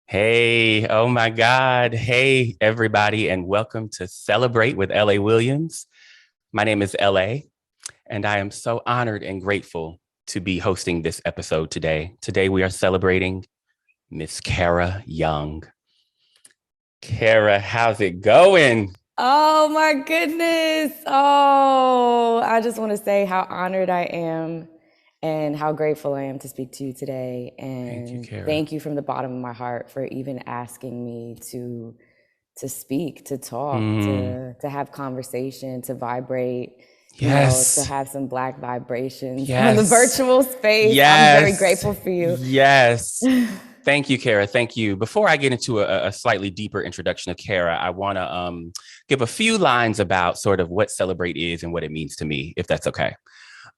Hey, oh my God. Hey, everybody, and welcome to Celebrate with LA Williams. My name is LA, and I am so honored and grateful to be hosting this episode today. Today, we are celebrating Miss Kara Young. Kara, how's it going? Oh my goodness. Oh, I just want to say how honored I am and how grateful I am to speak to you today. Thank you, And Kara. thank you from the bottom of my heart for even asking me to speak, to talk, Mm, to have conversation, to vibrate, to yes, have some black vibrations on the yes, virtual space. I'm very yes, grateful for you. yes. Thank you, Kara. Thank you. Before I get into a slightly deeper introduction of Kara, I want to give a few lines about sort of what Celebrate is and what it means to me, if that's okay.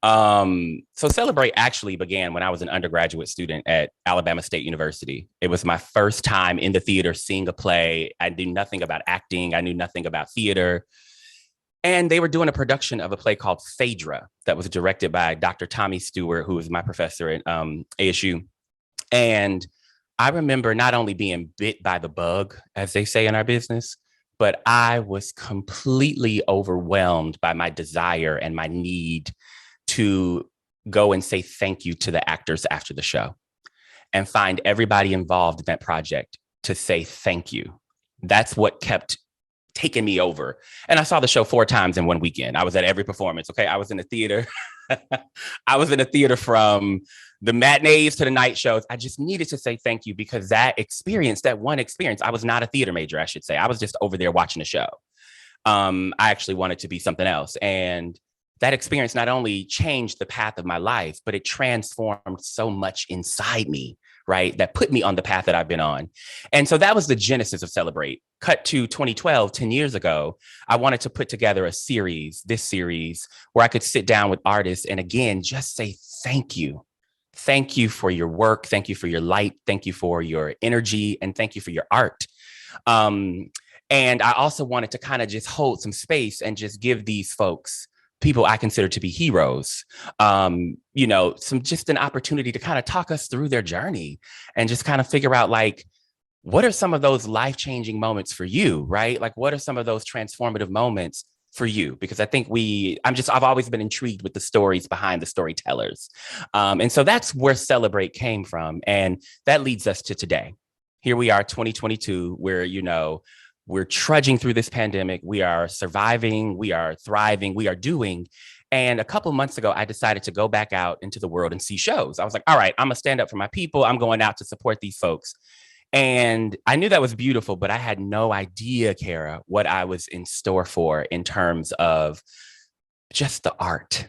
So Celebrate actually began when I was an undergraduate student at Alabama State University. It was my first time in the theater seeing a play. I knew nothing about acting. I knew nothing about theater. And they were doing a production of a play called Phaedra that was directed by Dr. Tommy Stewart, who was my professor at ASU. And I remember not only being bit by the bug, as they say in our business, but I was completely overwhelmed by my desire and my need to go and say thank you to the actors after the show and find everybody involved in that project to say thank you. That's what kept taking me over. And I saw the show 4 times in one weekend. I was at every performance. Okay. I was in the theater. I was in the theater from the matinees to the night shows. I just needed to say thank you because that experience, that one experience, I was not a theater major, I should say. I was just over there watching the show. I actually wanted to be something else. And that experience not only changed the path of my life, but it transformed so much inside me, right? That put me on the path that I've been on. And so that was the genesis of Celebrate. Cut to 2012, 10 years ago, I wanted to put together this series, where I could sit down with artists and again, just say thank you. Thank you for your work. Thank you for your light. Thank you for your energy. And thank you for your art. Um, and I also wanted to kind of just hold some space and just give these folks, people I consider to be heroes, some just an opportunity to kind of talk us through their journey and just kind of figure out like, what are some of those life-changing moments for you, right? Like, what are some of those transformative moments for you? Because I think I've always been intrigued with the stories behind the storytellers. And so that's where Celebrate came from. And that leads us to today. Here we are, 2022, where, we're trudging through this pandemic. We are surviving, we are thriving, we are doing. And a couple months ago, I decided to go back out into the world and see shows. I was like, all right, I'm gonna stand up for my people. I'm going out to support these folks. And I knew that was beautiful, but I had no idea, Kara, what I was in store for in terms of just the art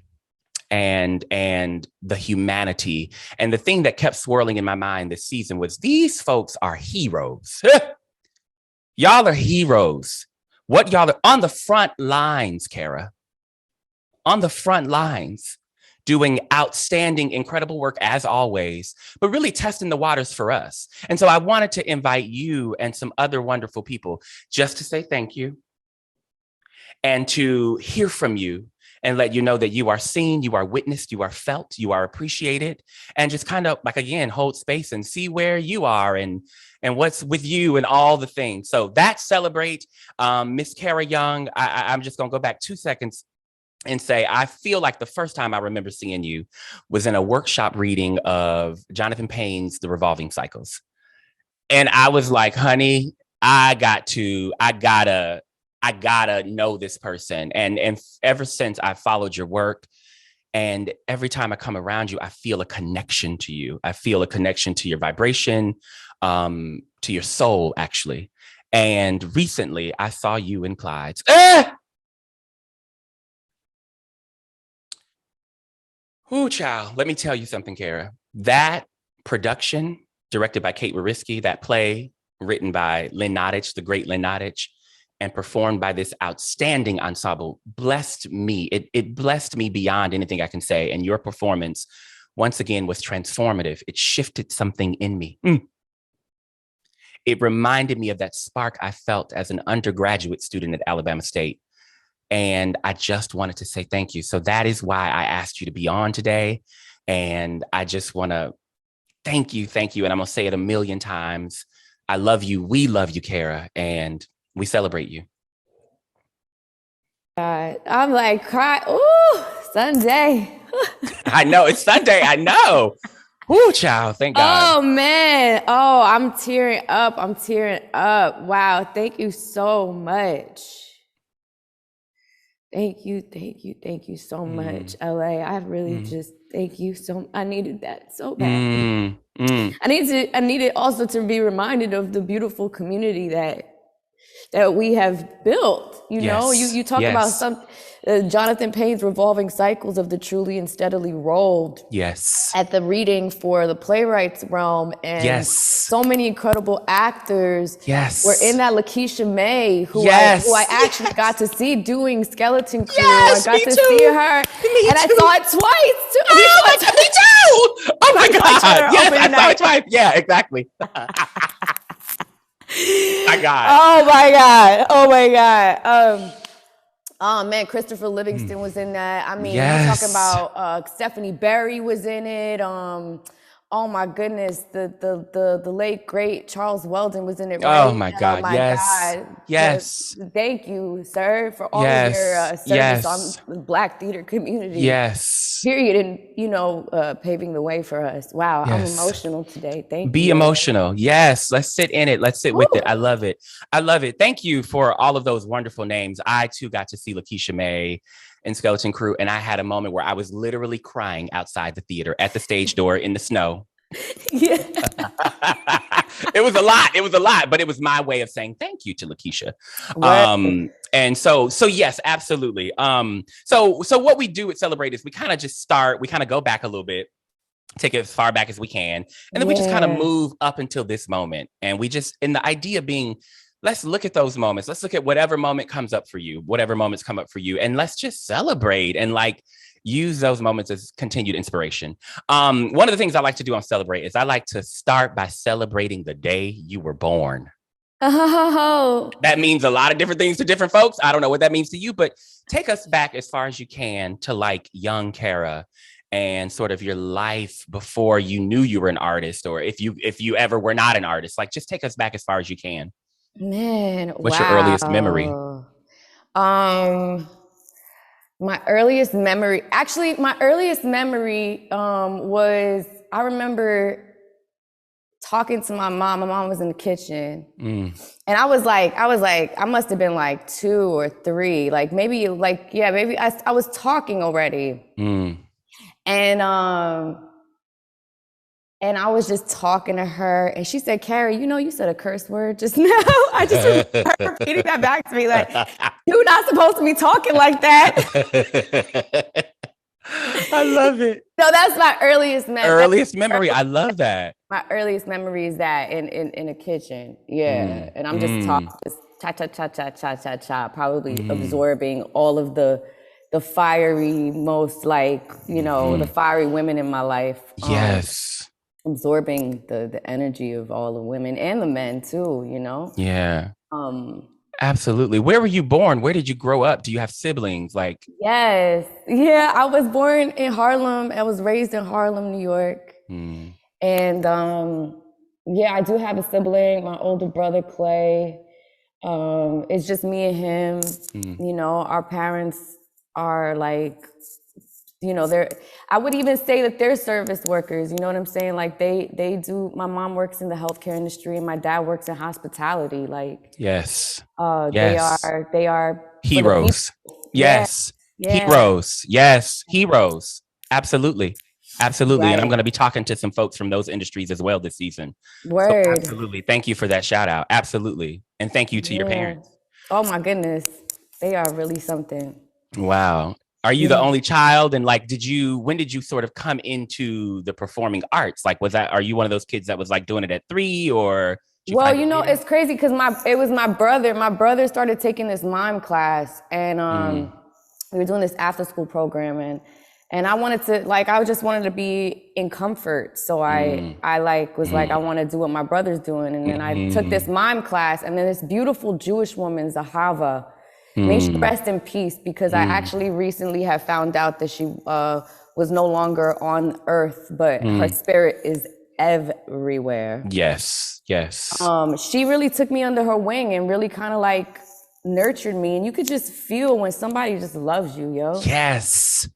and the humanity. And the thing that kept swirling in my mind this season was these folks are heroes. Y'all are heroes. What y'all are on the front lines, Kara, on the front lines, doing outstanding, incredible work as always, but really testing the waters for us. And so I wanted to invite you and some other wonderful people just to say thank you and to hear from you and let you know that you are seen, you are witnessed, you are felt, you are appreciated, and just kind of like, again, hold space and see where you are and what's with you and all the things. So that Celebrate. Miss Kara Young, I'm just going to go back 2 seconds and say, I feel like the first time I remember seeing you was in a workshop reading of Jonathan Payne's The Revolving Cycles. And I was like, honey, I gotta know this person. And ever since I followed your work, and every time I come around you, I feel a connection to you. I feel a connection to your vibration, to your soul, actually. And recently I saw you in Clyde's. Ooh, child, let me tell you something, Kara. That production, directed by Kate Wariski, that play written by Lynn Nottage, the great Lynn Nottage, and performed by this outstanding ensemble, blessed me. It blessed me beyond anything I can say. And your performance, once again, was transformative. It shifted something in me. It reminded me of that spark I felt as an undergraduate student at Alabama State. And I just wanted to say thank you. So that is why I asked you to be on today. And I just want to thank you. And I'm going to say it a million times. I love you. We love you, Kara, and we celebrate you. God, I'm like cry. Ooh, Sunday. I know it's Sunday. I know. Whoo, child. Thank God. Oh man. Oh, I'm tearing up. I'm tearing up. Wow. Thank you so much. Thank you so much, LA. I really just thank you so. I needed that so bad. I needed also to be reminded of the beautiful community that we have built. You know, you talk about some Jonathan Payne's revolving cycles of the truly and steadily rolled. Yes. At the reading for the playwrights realm, and so many incredible actors were in that. Lakeisha May, who I actually got to see doing Skeleton Crew. I got to see her, and I saw it twice too. Oh my God, me too! Oh my God! Yes, I saw it twice. Yeah, exactly. My God. Oh my God. Oh my God. Oh man, Christopher Livingston was in that. I mean, you're talking about Stephanie Berry was in it. Oh my goodness, the late great Charles Weldon was in it. Right? Oh my God! Yes. Thank you, sir, for all of your service on the Black theater community. Yes. Period, and paving the way for us. Wow, I'm emotional today. Thank you. Be emotional. Yes, let's sit in it. Let's sit with it. I love it. I love it. Thank you for all of those wonderful names. I too got to see Lakeisha May and Skeleton Crew, and I had a moment where I was literally crying outside the theater at the stage door in the snow. Yeah. It was a lot, but it was my way of saying thank you to Lakeisha. And so yes, absolutely. So what we do at Celebrate is we kind of go back a little bit, take it as far back as we can, and then we just kind of move up until this moment. And the idea being, let's look at those moments. Let's look at whatever moment comes up for you, whatever moments come up for you, and let's just celebrate and use those moments as continued inspiration. One of the things I like to do on Celebrate is I like to start by celebrating the day you were born. Oh. That means a lot of different things to different folks. I don't know what that means to you, but take us back as far as you can to young Kara and sort of your life before you knew you were an artist, or if you ever were not an artist. Just take us back as far as you can. Man, what's your earliest memory? My earliest memory was, I remember talking to my mom. My mom was in the kitchen, and I was like, I must have been 2 or 3, maybe I was talking already, and I was just talking to her, and she said, "Carrie, you said a curse word just now." I just remember her repeating that back to me, "You're not supposed to be talking like that." I love it. No, that's my earliest memory. I love that. My earliest memory is that in a kitchen, and I'm just talking, just cha cha cha cha cha cha cha, probably absorbing all of the fiery, most the fiery women in my life. Absorbing the energy of all the women and the men too, Yeah. Absolutely. Where were you born? Where did you grow up? Do you have siblings? Yes. Yeah, I was born in Harlem. I was raised in Harlem, New York. And I do have a sibling, my older brother, Clay. It's just me and him. Our parents are I would even say that they're service workers, you know what I'm saying? They do, my mom works in the healthcare industry and my dad works in hospitality. Yes. They are heroes. Yes. Heroes. Yes. Heroes. Absolutely. Absolutely. Right. And I'm going to be talking to some folks from those industries as well this season. Word. So absolutely. Thank you for that shout out. Absolutely. And thank you to your parents. Oh my goodness. They are really something. Wow. Are you the only child? And when did you sort of come into the performing arts? Are you one of those kids that was doing it at 3 or? Well, it's crazy because it was my brother. My brother started taking this mime class, and we were doing this after school program, and I wanted to I just wanted to be in comfort. So I was I want to do what my brother's doing, and then I took this mime class, and then this beautiful Jewish woman, Zahava. May she rest in peace, because I actually recently have found out that she was no longer on earth, but her spirit is everywhere. Yes. She really took me under her wing and really kind of like nurtured me. And you could just feel when somebody just loves you, yo. Yes.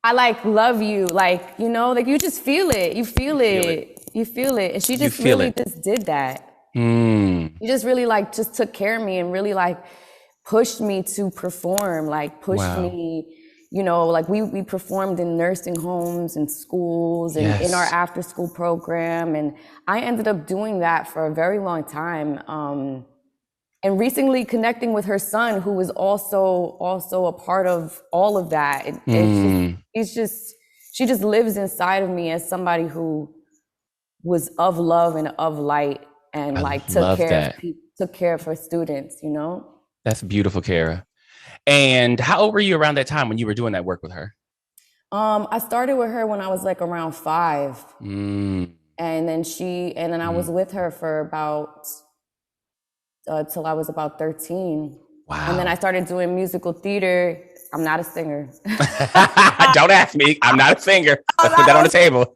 I like love you. Like, you know, like you just feel it. You feel it. And she just really just did that. She just really like just took care of me and really like pushed me to perform, like pushed me, you know, like we performed in nursing homes and schools and in our after school program. And I ended up doing that for a very long time. And recently connecting with her son, who was also a part of all of that. She just lives inside of me as somebody who was of love and of light and took care of her students, you know? That's beautiful, Kara. And how old were you around that time when you were doing that work with her? I started with her when I was like around 5. And then I was with her for about till I was about 13. Wow. And then I started doing musical theater. I'm not a singer. Don't ask me. I'm not a singer. Let's put that on the table.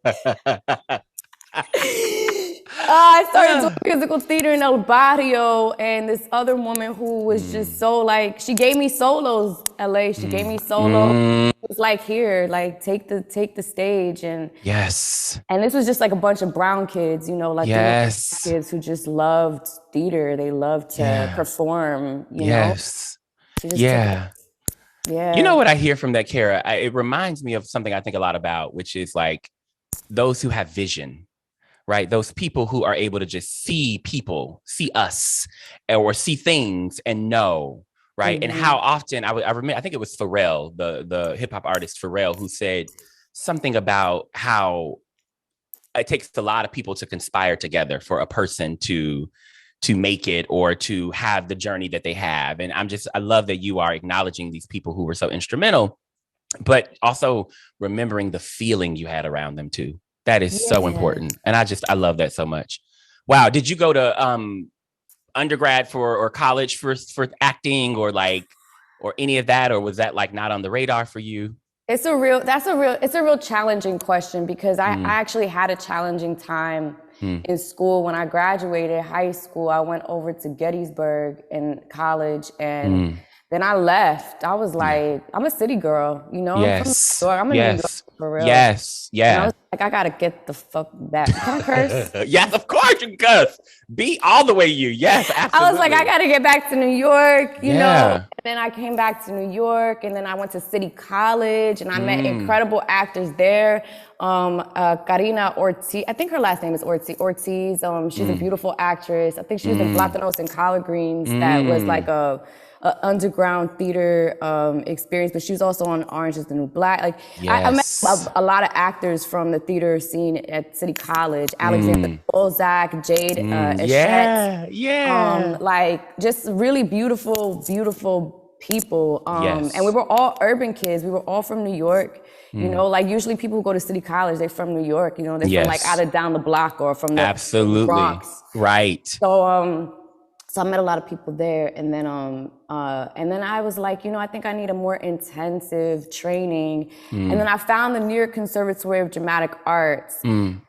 I started doing musical theater in El Barrio, and this other woman who was just so like, she gave me solos, LA. She gave me solos. It was like, here, like take the stage. And and this was just like a bunch of brown kids, you know, like kids who just loved theater. They loved to perform, you know. Yeah. You know what I hear from that, Kara? It reminds me of something I think a lot about, which is like those who have vision. Right? Those people who are able to just see people, see us, or see things and know, right? And how often, I remember, I think it was Pharrell, the hip hop artist Pharrell, who said something about how it takes a lot of people to conspire together for a person to make it or to have the journey that they have. And I love that you are acknowledging these people who were so instrumental, but also remembering the feeling you had around them too. That is so important. And I love that so much. Wow. Did you go to undergrad or college for acting or any of that? Or was that like not on the radar for you? It's a real challenging question because I actually had a challenging time in school. When I graduated high school, I went over to Gettysburg in college and then I left. I was like, I'm a city girl, you know? Yes. I'm a New York for real. Yes. Yeah. And I was like, I gotta get the fuck back. Can I curse? Yes, of course you can curse. Be all the way you. Yes, absolutely. I was like, I gotta get back to New York, you know? And then I came back to New York and then I went to City College and I met incredible actors there. Karina Ortiz, I think her last name is Ortiz. She's a beautiful actress. I think she was in Platanos and Collard Greens. That was like a underground theater experience, but she was also on Orange is the New Black. Like I met a lot of actors from the theater scene at City College. Alexander Bozak, Jade Eshett. Like just really beautiful people. And we were all urban kids. We were all from New York. You know, like usually people who go to City College, they're from New York. You know, they're from like out of down the block or from the Bronx. Right. So I met a lot of people there, and then I was like, you know, I think I need a more intensive training. And then I found the New York Conservatory of Dramatic Arts.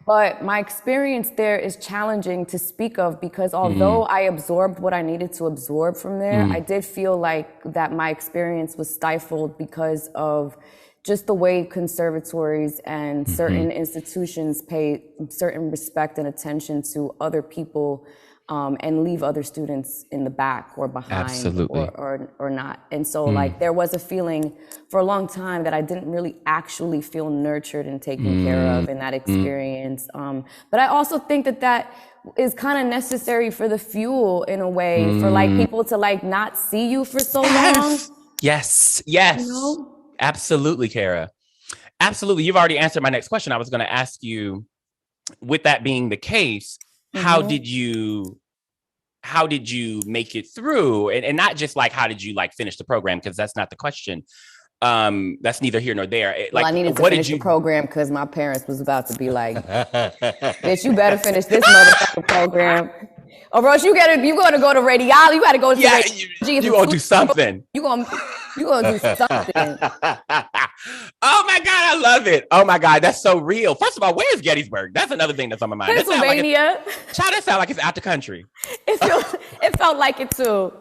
But my experience there is challenging to speak of because although I absorbed what I needed to absorb from there, I did feel like that my experience was stifled because of just the way conservatories and certain institutions pay certain respect and attention to other people. And leave other students in the back or behind or not. And so like there was a feeling for a long time that I didn't really actually feel nurtured and taken care of in that experience. But I also think that is kind of necessary for the fuel in a way for like people to like not see you for so long. Yes. You know? Absolutely, Kara. Absolutely. You've already answered my next question. I was going to ask you, with that being the case, how did you make it through? And not just like, how did you like finish the program? Because that's not the question. That's neither here nor there. I needed to finish the program because my parents was about to be like, bitch, you better finish this motherfucking program. Or else you gotta go to radiology. You gotta go to radiology. You gonna do something. You gonna do something. Oh my God, I love it. Oh my God, that's so real. First of all, where's Gettysburg? That's another thing that's on my mind. Pennsylvania. That sound like it's out the country. It felt like it too.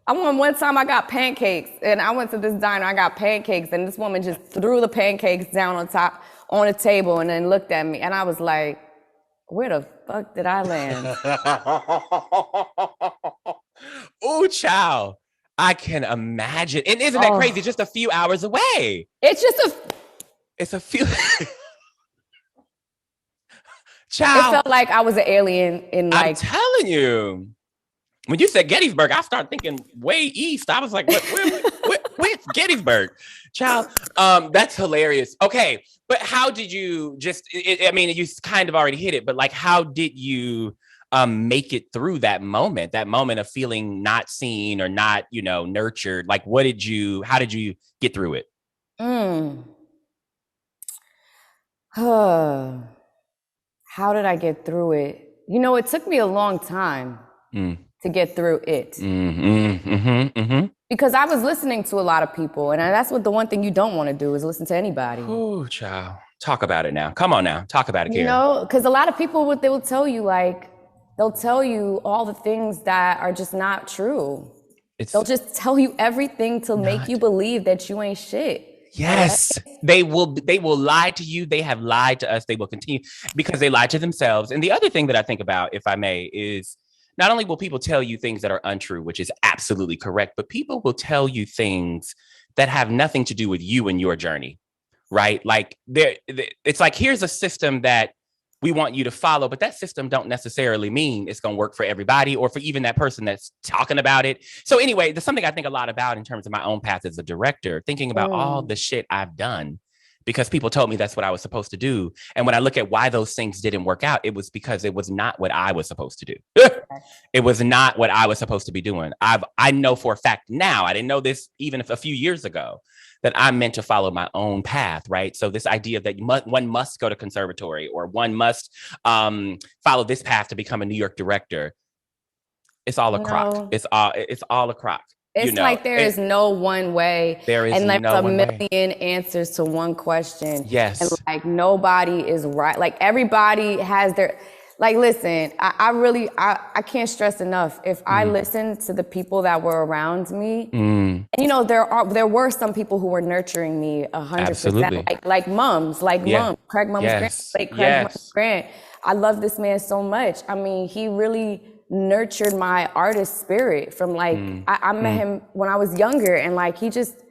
One time I got pancakes, and I went to this diner. I got pancakes, and this woman just threw the pancakes down on a table, and then looked at me, and I was like, "Where the fuck did I land?" Oh, child, I can imagine. And isn't that crazy? Just a few hours away. It's a few. Child, it felt like I was an alien I'm telling you. When you said Gettysburg, I started thinking way east. I was like, where's Gettysburg? Child, that's hilarious. Okay, but how did you you kind of already hit it, but like, how did you make it through that moment of feeling not seen or not, nurtured? Like, how did you get through it? How did I get through it? It took me a long time. To get through it. Because I was listening to a lot of people, and that's what the one thing you don't want to do is listen to anybody. Oh, child. Talk about it now. Come on now. Talk about it, Kara. Because a lot of people, they will tell you, they'll tell you all the things that are just not true. They'll just tell you everything to make you believe that you ain't shit. Yes, they will lie to you. They have lied to us. They will continue because they lied to themselves. And the other thing that I think about, if I may, is not only will people tell you things that are untrue, which is absolutely correct, but people will tell you things that have nothing to do with you and your journey, right? Like it's like, here's a system that we want you to follow, but that system don't necessarily mean it's going to work for everybody or for even that person that's talking about it. So anyway, there's something I think a lot about in terms of my own path as a director, thinking about all the shit I've done because people told me that's what I was supposed to do. And when I look at why those things didn't work out, it was because it was not what I was supposed to do. It was not what I was supposed to be doing. I know for a fact now, I didn't know this even a few years ago, that I'm meant to follow my own path, right? So this idea that one must go to conservatory or one must follow this path to become a New York director, it's all a crock. It's all a crock. It's like there is no one way. There is and like no a one million way. answers to one question. Yes. And like nobody is right. Like everybody has their, like, listen, I can't stress enough. If I listen to the people that were around me, and there were some people who were nurturing me 100%. Like mums, Mom, Craig Mum's Grant. I love this man so much. I mean, he really nurtured my artist spirit from I met him when I was younger, and like he just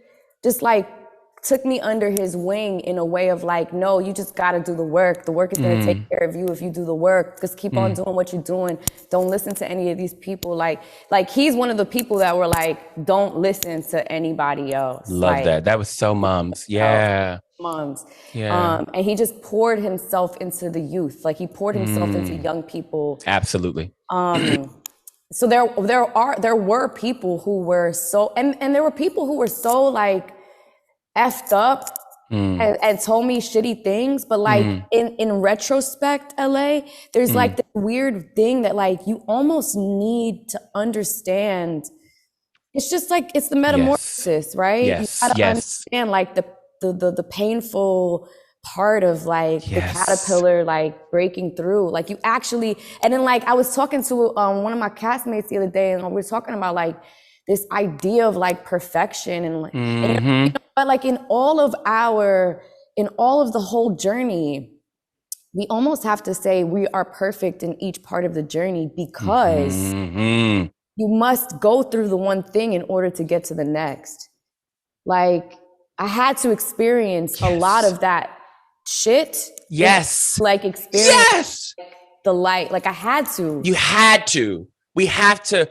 took me under his wing in a way of like, no, you just got to do the work. The work is going to take care of you if you do the work. Just keep on doing what you're doing. Don't listen to any of these people. Like he's one of the people that were like, don't listen to anybody else. Love that. That was so mums. Yeah. Moms. Yeah. And he just poured himself into the youth. Like he poured himself into young people. Absolutely. So there were people who were so, and there were people who were so like effed up and told me shitty things. But like in retrospect, LA, there's like this weird thing that like you almost need to understand. It's just like, it's the metamorphosis, right? Yes. You gotta understand like the painful part of like the caterpillar like breaking through. Like you actually, and then like I was talking to one of my castmates the other day, and we were talking about like this idea of like perfection and like, and, but like in all of the whole journey, we almost have to say we are perfect in each part of the journey because you must go through the one thing in order to get to the next. Like I had to experience a lot of that shit. Yes. Like experience the light. Like I had to. You had to. We have to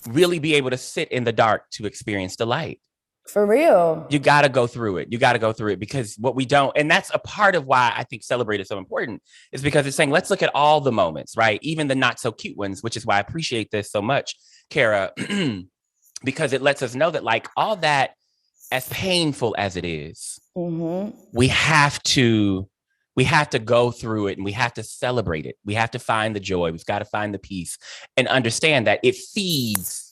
really be able to sit in the dark to experience the light. For real. You got to go through it. You got to go through it because what we don't, and that's a part of why I think Celebrate is so important, is because it's saying, let's look at all the moments, right? Even the not so cute ones, which is why I appreciate this so much, Kara, because it lets us know that like all that, as painful as it is, we have to We have to go through it and we have to celebrate it. We have to find the joy. We've got to find the peace and understand that it feeds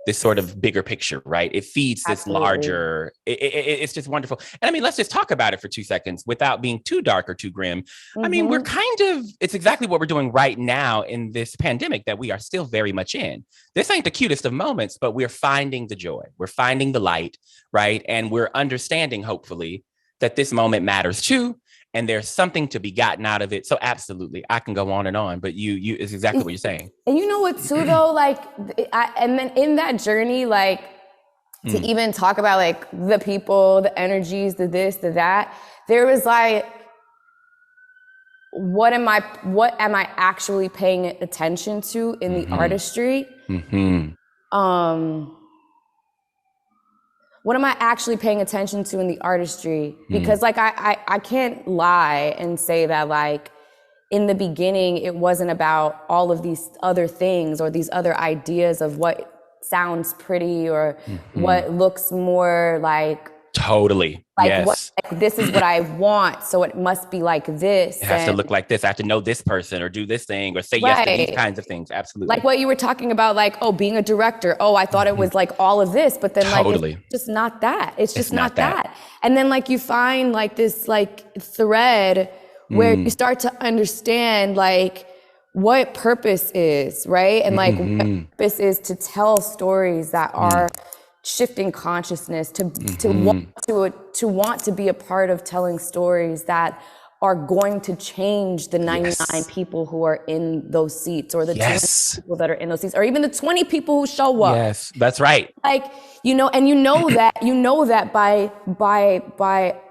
this sort of bigger picture, right? It feeds this larger, it's just wonderful. And I mean, let's just talk about it for 2 seconds without being too dark or too grim. I mean, we're kind of, it's exactly what we're doing right now in this pandemic that we are still very much in. This ain't the cutest of moments, but we're finding the joy. We're finding the light, right? And we're understanding, hopefully, that this moment matters too. And there's something to be gotten out of it. So absolutely, I can go on, but you is exactly what you're saying. And you know what too, though, like, and then in that journey, like, to even talk about like the people, the energies, the this, the that, there was like, what am I actually paying attention to in the artistry? What am I actually paying attention to in the artistry? Because like, I can't lie and say that like, in the beginning, it wasn't about all of these other things or these other ideas of what sounds pretty or what looks more like. Totally. Like, yes. Like, this is what I want, so it must be like this. It has to look like this. I have to know this person or do this thing or say yes to these kinds of things. Absolutely. Like what you were talking about, like, oh, being a director. Oh, I thought it was like all of this, but then like, it's just not that. It's just not that. And then like you find like this like thread where you start to understand like what purpose is, right? And like what purpose is to tell stories that are shifting consciousness, to want to be a part of telling stories that are going to change the 99 people who are in those seats, or the 20 people that are in those seats, or even the 20 people who show up. Yes, that's right. Like, you know, and you know that by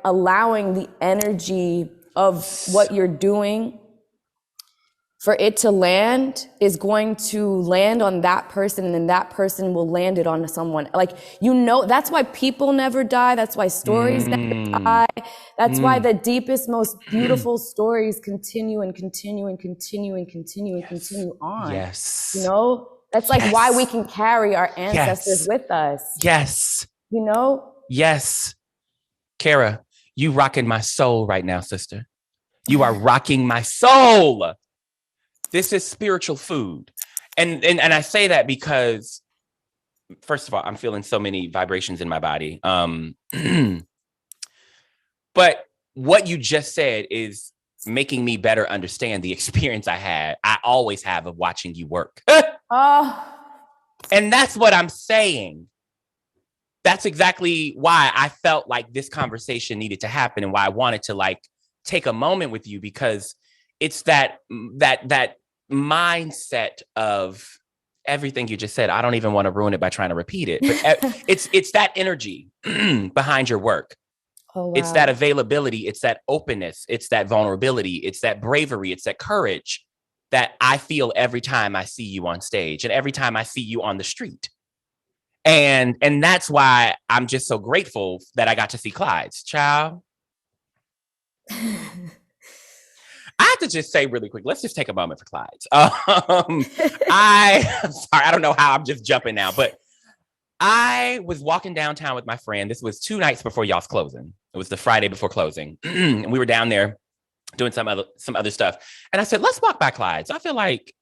allowing the energy of what you're doing for it to land is going to land on that person, and then that person will land it on someone. Like, you know, that's why people never die. That's why stories never die. That's why the deepest, most beautiful stories continue and continue and continue and continue and continue on. Yes. You know, that's like why we can carry our ancestors with us. Yes. You know? Yes. Kara, you rocking my soul right now, sister. You are rocking my soul. This is spiritual food. And I say that because, first of all, I'm feeling so many vibrations in my body. But what you just said is making me better understand the experience I always have of watching you work. And that's what I'm saying. That's exactly why I felt like this conversation needed to happen and why I wanted to like take a moment with you, because it's that mindset of everything you just said. I don't even want to ruin it by trying to repeat it, but it's that energy behind your work. Oh, wow. It's that availability. It's that openness. It's that vulnerability. It's that bravery. It's that courage that I feel every time I see you on stage and every time I see you on the street. And that's why I'm just so grateful that I got to see CLYDES, child. I have to just say really quick, let's just take a moment for CLYDES. I'm sorry, I don't know how I'm just jumping now, but I was walking downtown with my friend. This was 2 nights before y'all's closing. It was the Friday before closing. And we were down there doing some other stuff. And I said, let's walk by CLYDES. I feel like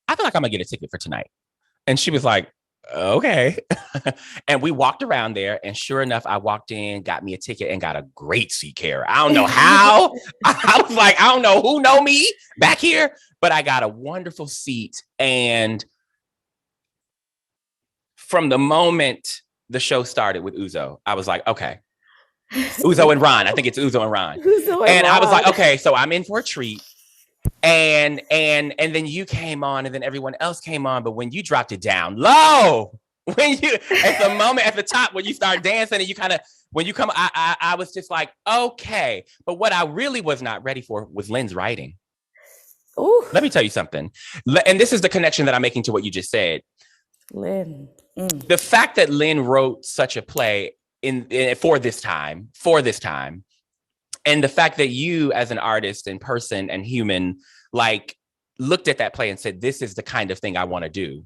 I'm gonna get a ticket for tonight. And she was like, okay. And we walked around there, and sure enough, I walked in, got me a ticket, and got a great seat, Kara. I don't know how. I was like, I don't know who know me back here, but I got a wonderful seat. And from the moment the show started with Uzo, I was like, okay. Uzo and Ron. I think it's Uzo and Ron. And I was like, okay, so I'm in for a treat. And then you came on, and then everyone else came on. But when you dropped it down low, when you at the moment at the top when you start dancing, and you kind of when you come, I was just like, okay. But what I really was not ready for was Lynn's writing. Ooh. Let me tell you something. And this is the connection that I'm making to what you just said. Lynn. The fact that Lynn wrote such a play for this time, and the fact that you as an artist and person and human, like, looked at that play and said, this is the kind of thing I want to do,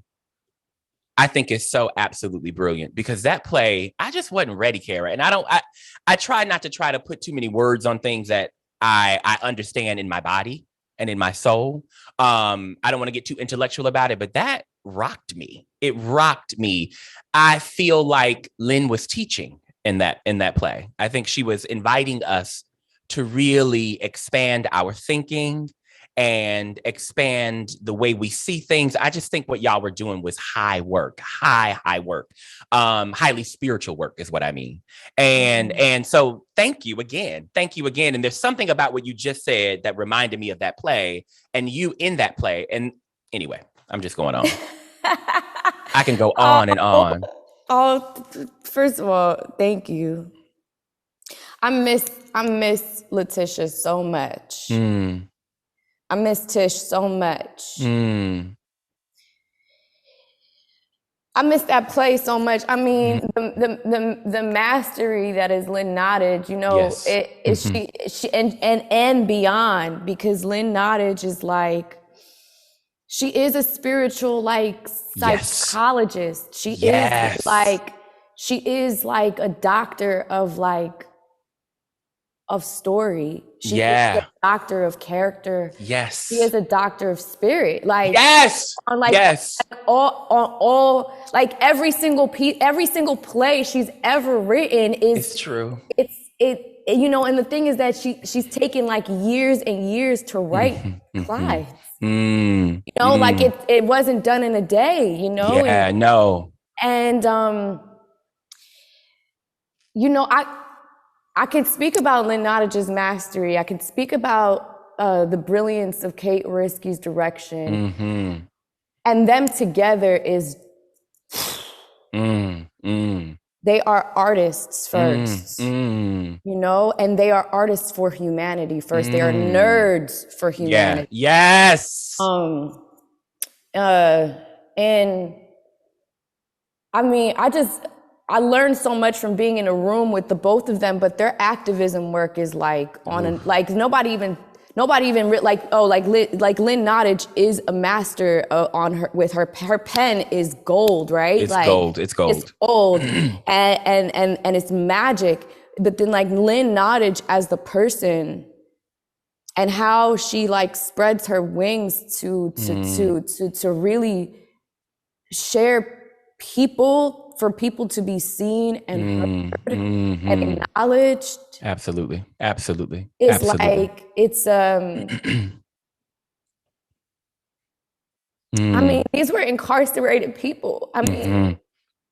I think is so absolutely brilliant. Because that play, I just wasn't ready, Kara. And I try not to try to put too many words on things that I understand in my body and in my soul. I don't want to get too intellectual about it, but that rocked me. It rocked me. I feel like Lynn was teaching in that play. I think she was inviting us to really expand our thinking and expand the way we see things. I just think what y'all were doing was high work, high work, highly spiritual work is what I mean. And so thank you again. And there's something about what you just said that reminded me of that play and you in that play. And anyway, I'm just going on. I can go on and on. First of all, thank you. I miss Letitia so much. I miss Tish so much. I miss that play so much. I mean, the mastery that is Lynn Nottage, you know, yes. She and beyond, because Lynn Nottage is like, she is a spiritual like psychologist. Yes. She is like a doctor of like of story. She is a doctor of character. Yes. She is a doctor of spirit. Like on like all like every single piece, every single play she's ever written is it's true. It you know, and the thing is that she's taken like years and years to write CLYDES. You know, like it wasn't done in a day, you know? Yeah, no. And you know, I can speak about Lynn Nottage's mastery. I can speak about the brilliance of Kate Oriskey's direction. And them together is, they are artists first, you know, and they are artists for humanity first. They are nerds for humanity. Yes. And I mean, I learned so much from being in a room with the both of them, but their activism work is like like nobody even like, oh, like Lynn Nottage is a master on her with her pen is gold, right? It's like, gold. It's gold. It's gold, and it's magic. But then like Lynn Nottage as the person and how she like spreads her wings to really share people. For people to be seen and heard and acknowledged. Absolutely. It's like, it's, I mean, these were incarcerated people. I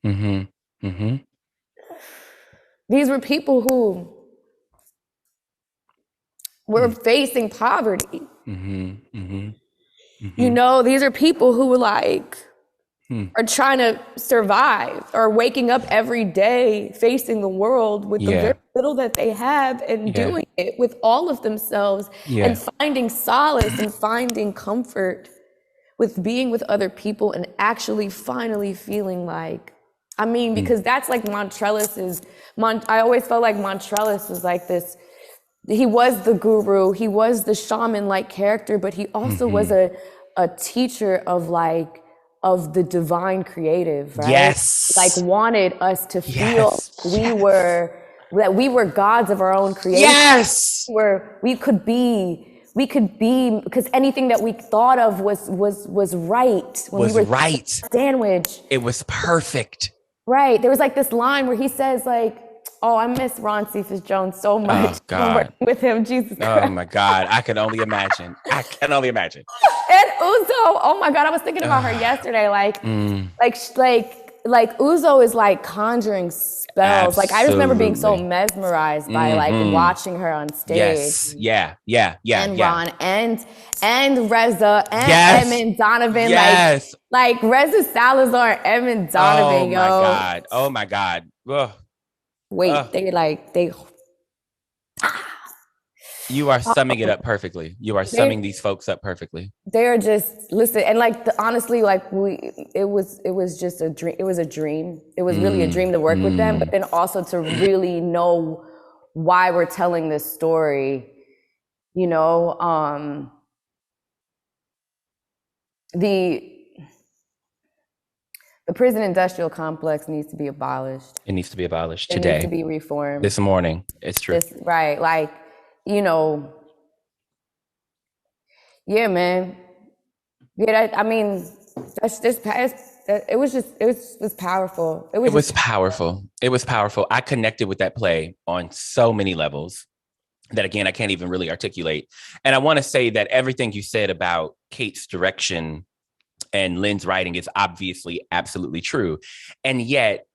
mean, these were people who were facing poverty. You know, these are people who were like, are trying to survive, or waking up every day facing the world with the very little that they have and doing it with all of themselves and finding solace and finding comfort with being with other people and actually finally feeling like, I mean, because that's like Montrellis's, I always felt like Montrellis was like this, he was the guru, he was the shaman-like character, but he also was a teacher of like, of the divine creative, right? Yes. Like wanted us to feel that we were gods of our own creation. Yes. Where we could be, because anything that we thought of was right. When we were right. Sandwich. It was perfect. Right. There was like this line where he says like, oh, I miss Ron Cephas Jones so much. Oh, God. With him, Jesus Christ. Oh, my God. I can only imagine. And Uzo, oh, my God. I was thinking about her yesterday. Like Uzo is like conjuring spells. Like, I just remember being so mesmerized by like watching her on stage. Yes. And Ron and Reza and Edmund Donovan. Like Reza Salazar and Edmund Donovan, Oh, my God. Ugh. Wait, you are summing it up perfectly. You are summing these folks up perfectly. They're just, listen, and like honestly, like it was just a dream. It was a dream. It was really a dream to work with them, but then also to really know why we're telling this story. You know, the prison industrial complex needs to be abolished. It needs to be abolished today. It needs to be reformed. This morning. It's true. Right. Like, you know, Yeah, man. Yeah, I mean, that's just past. It was powerful. It It was was just powerful. It was powerful. I connected with that play on so many levels that, again, I can't even really articulate. And I want to say that everything you said about Kate's direction and Lynn's writing is obviously absolutely true. And yet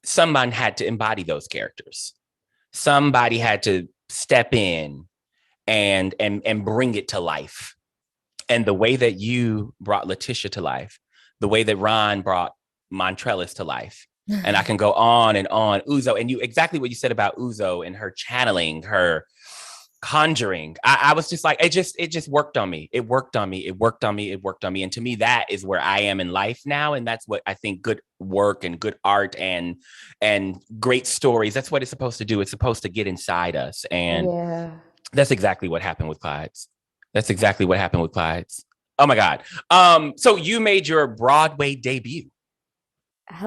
someone had to embody those characters. Somebody had to step in and bring it to life. And the way that you brought Letitia to life, the way that Ron brought Montrellis to life, and I can go on and on. Uzo, and you exactly what you said about Uzo and her channeling, her conjuring. I was just like, it just worked on me. It worked on me. It worked on me. It worked on me. And to me, that is where I am in life now. And that's what I think good work and good art and great stories, that's what it's supposed to do. It's supposed to get inside us. And yeah. that's exactly what happened with Clydes. That's exactly what happened with Clydes. Oh my God. So you made your Broadway debut.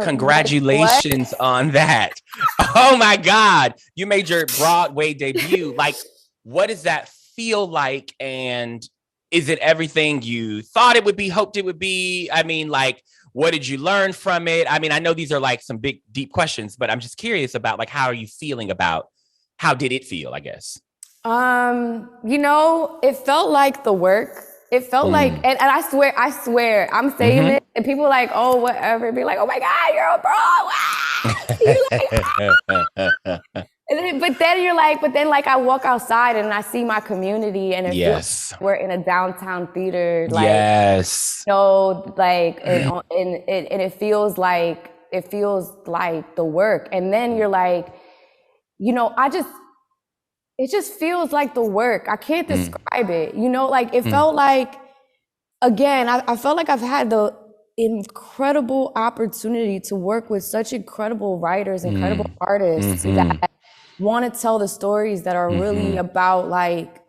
Congratulations on that. Oh my God. You made your Broadway debut. Like, what does that feel like? And is it everything you thought it would be, hoped it would be? I mean, like, what did you learn from it? I mean, I know these are like some big, deep questions, but I'm just curious about like, how are you feeling about, how did it feel, I guess? It felt like the work. It felt like, and I swear, I'm saying this, and people are like, oh, whatever, be like, oh my God, you're a bro. But then you're like, I walk outside and I see my community, and it feels like we're in a downtown theater, like, like, and it feels like the work. And then you're like, it just feels like the work. I can't describe it. Like it felt like, again, I felt like I've had the incredible opportunity to work with such incredible writers, incredible artists that want to tell the stories that are really about like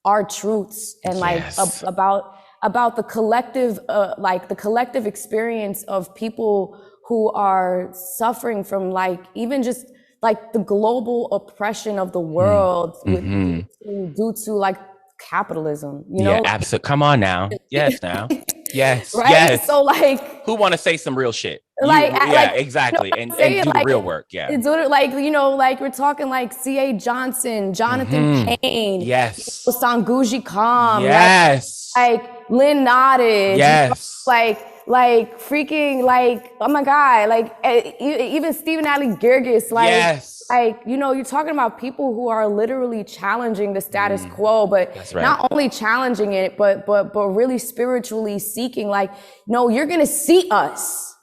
our truths and like about the collective, the collective experience of people who are suffering from like even just like the global oppression of the world due to like capitalism, Yeah, absolutely. Come on now. Yes, now. Yes. Right. Yes. So like, who want to say some real shit? Exactly. And do the real work. Yeah. Do it like, like we're talking like C.A. Johnson, Jonathan Payne. Yes. Sanguji Khan. Yes. Like Lynn Nottage. Yes. Like freaking like, oh my God, like even Stephen Adly Girgis, like, like, you're talking about people who are literally challenging the status quo, but not only challenging it, but really spiritually seeking, like, no, you're going to see us.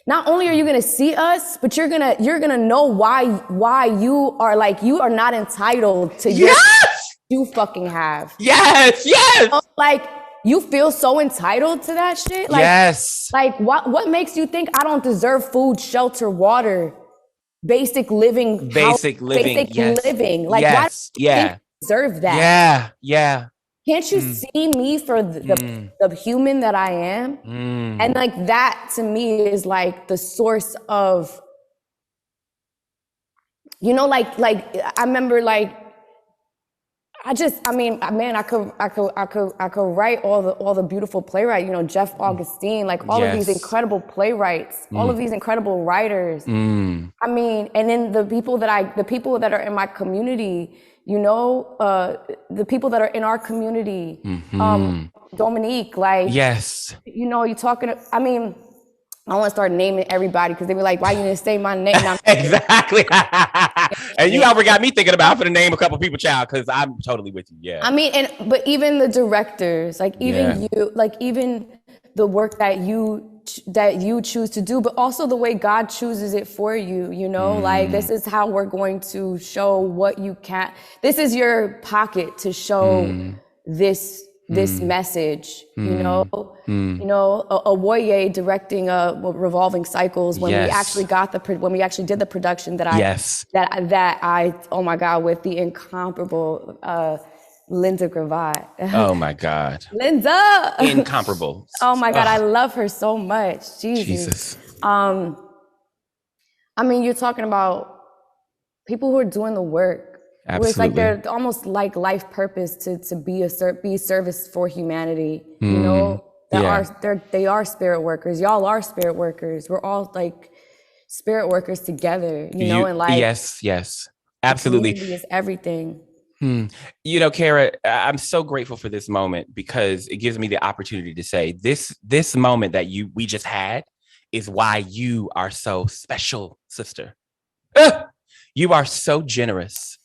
Not only are you going to see us, but you're going to know why you are like, you are not entitled to you fucking have. Yes. Like, you feel so entitled to that shit? Like, like what makes you think I don't deserve food, shelter, water, basic living? Basic living. Like, why do you think I deserve that? Yeah. Can't you see me for the human that I am? And like that to me is like the source of, like I remember like, man, I could write all the beautiful playwrights, Jeff Augustine, like all of these incredible playwrights, all of these incredible writers. I mean, and then the people that are in my community, the people that are in our community, Dominique, like, you're talking, I don't want to start naming everybody because they be like, why you didn't say my name? Exactly. And you already got me thinking about for the name a couple people, child, because I'm totally with you. Yeah. But even the directors, like even you, like even the work that you choose to do, but also the way God chooses it for you, like this is how we're going to show what you can. This is your pocket to show this message, Awoye directing Revolving Cycles when we actually did the production that I oh my God, with the incomparable Linda Gravatt. Oh my God. Linda! Incomparable. Oh my God, I love her so much. Jesus. You're talking about people who are doing the work. where it's like Absolutely. they're almost like life purpose to be service for humanity, Mm, that yeah. they are spirit workers. Y'all are spirit workers. We're all like spirit workers together, and like Yes, yes, the absolutely. community is everything. Hmm. Kara, I'm so grateful for this moment because it gives me the opportunity to say this moment that we just had is why you are so special, sister. You are so generous.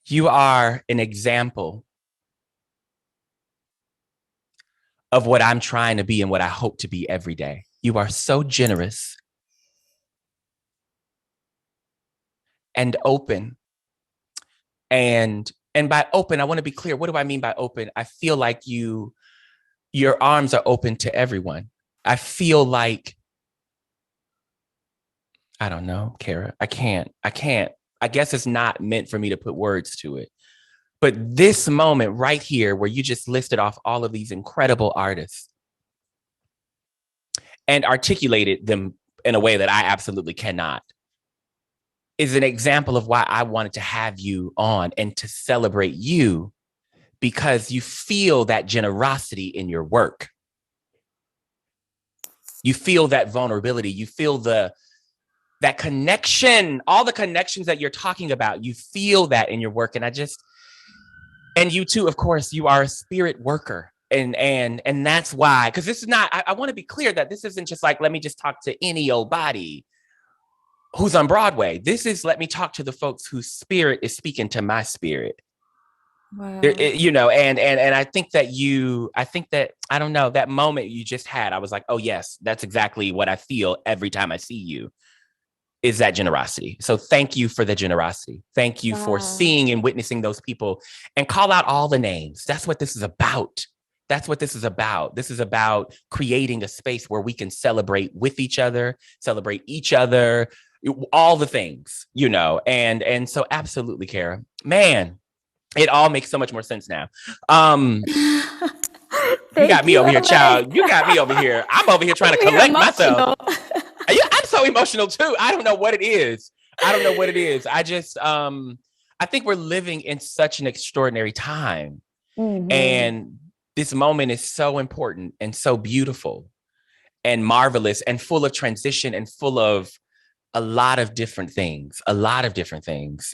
You are an example of what I'm trying to be and what I hope to be every day. You are so generous and open. And by open, I want to be clear. What do I mean by open? I feel like your arms are open to everyone. I feel like, I don't know, Kara. I can't. I guess it's not meant for me to put words to it. But this moment right here, where you just listed off all of these incredible artists and articulated them in a way that I absolutely cannot, is an example of why I wanted to have you on and to celebrate you, because you feel that generosity in your work. You feel that vulnerability. You feel that connection, all the connections that you're talking about. You feel that in your work. And you too, of course, you are a spirit worker. And that's why, because this is not, I want to be clear that this isn't just like, let me just talk to any old body who's on Broadway. This is, let me talk to the folks whose spirit is speaking to my spirit. Wow. And I think that I don't know, that moment you just had, I was like, oh yes, that's exactly what I feel every time I see you, is that generosity. So thank you for the generosity. Thank you for seeing and witnessing those people, and call out all the names. That's what this is about. That's what this is about. This is about creating a space where we can celebrate with each other, celebrate each other, all the things, and so absolutely, Kara, man, it all makes so much more sense now. You got me over here, child. You got me over here. I'm over here trying to collect myself. Yeah, I'm so emotional too. I don't know what it is. I just, I think we're living in such an extraordinary time. Mm-hmm. And this moment is so important and so beautiful and marvelous and full of transition and full of a lot of different things, a lot of things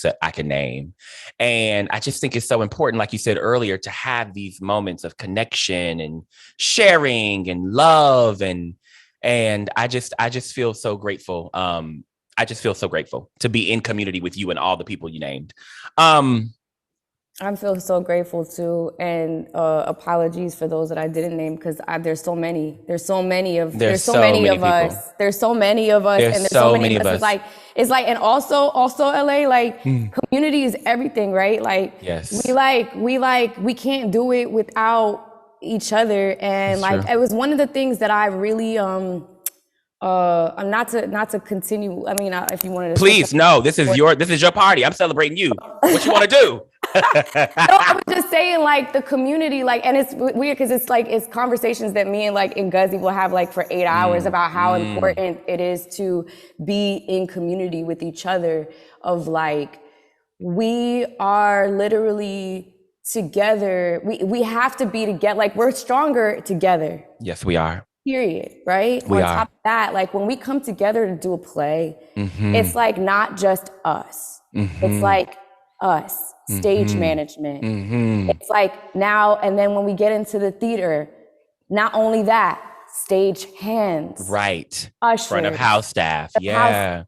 that I can name. And I just think it's so important, like you said earlier, to have these moments of connection and sharing and love. And I just feel so grateful. I just feel so grateful to be in community with you and all the people you named. I feel so grateful too, and apologies for those that I didn't name, because there's so many. There's so many of us. There's so many of us, and there's so many of us. It's like, and also LA, like community is everything, right? Like, yes, we can't do it without each other, and it was one of the things that I really not to continue. I mean, if you wanted to, please, no, this is your party. I'm celebrating you. What you want to do? No, I was just saying, like, the community, like, and it's weird because it's conversations that me and Guzzy will have for 8 hours about how important it is to be in community with each other. Of we are literally together. We have to be together. Like, we're stronger together. Yes, we are. Period. Right? We On are. top of that, when we come together to do a play, it's not just us. It's us. Stage management. It's now, and then when we get into the theater, not only that, stage hands. Right. Ushers. Front of house staff. Yeah.